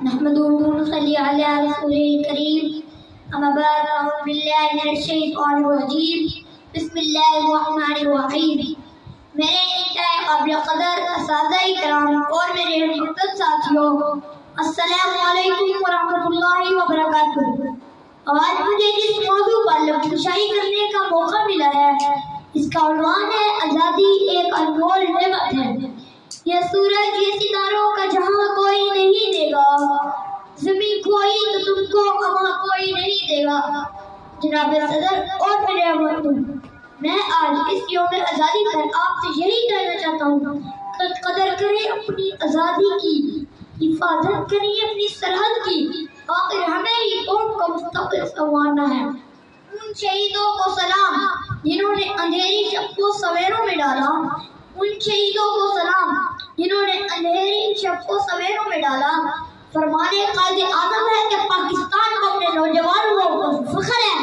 नहमदुहु व नसल्ली अला रसूलिल करीम अम्मा बाद अऊज़ु बिल्लाहि मिनश शैतानिर रजीम बिस्मिल्लाहिर रहमानिर रहीम। मेरे इंतहाई काबिल क़दर असातिज़ा इकराम और मेरे मुक़द्दस साथियों, अस्सलामु अलैकुम व रहमतुल्लाहि व बरकातुहू। आज मुझे जिस मौजू पर लफ्ज़शाही करने का मौका मिला है, इसका उन्वान है आज़ादी एक अनमोल नेमत है। यह सूरज ये सितारों का जहां कोई नहीं देगा, ज़मीन कोई तो तुमको अमा कोई नहीं देगा। जनाब सदर और मेरे अहमद, मैं आज इस योम आज़ादी पर आपसे यही कहना चाहता हूँ, कदर करें अपनी आज़ादी की, हिफाजत करें अपनी सरहद की। आखिर हमें ही कौम का मुस्तक़बिल संवारना है। उन शहीदों को सलाम जिन्होंने अंधेरी शब को सवेरों में डाला, उन शहीदों को सलाम जिन्होंने अंधेरी शब को सवेरों में डाला। फरमाने कायदे आज़म है कि पाकिस्तान को अपने नौजवानों पर फख्र है,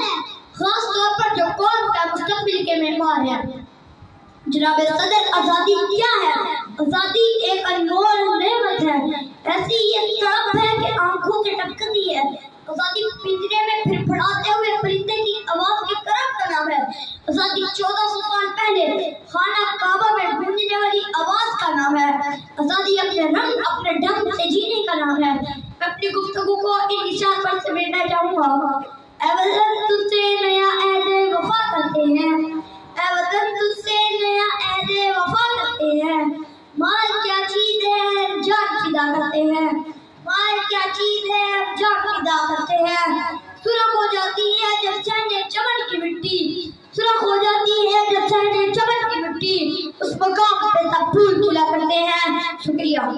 खास तौर पर जो कौम का मुस्तक़बिल के मेहमान है। जनाब सदर, आज़ादी क्या है? आज़ादी एक अनमोल नेमत है, ऐसी ये तड़प है कि आंखों से टपकती है। आज़ादी पिंजरे में फिड़फड़ाते हुए परिंदे की आवाज़ के करब का नाम है। आज़ादी 1400 साल पहले खाना काबा में गूंजने वाली आवाज़ का नाम है। आज़ादी अपने रंग अपने ढंग से जीने का नाम है। मैं अपनी गुफ्तगू को इन निशान पर समेटना चाहूँगा। ऐ वतन तुझसे नया ऐदे वफा करते हैं, ऐ वतन तुझसे नया ऐदे वफा करते हैं। माल क्या चीज़ है जान फिदा करते हैं, माल क्या चीज़ है जान फिदा करते हैं। सुरख हो जाती है जब सहने चमन की मिट्टी, सुरख हो जाती है जब सहने चमन की मिट्टी, उस मकाम पे सब फूल खिला करते हैं। शुक्रिया।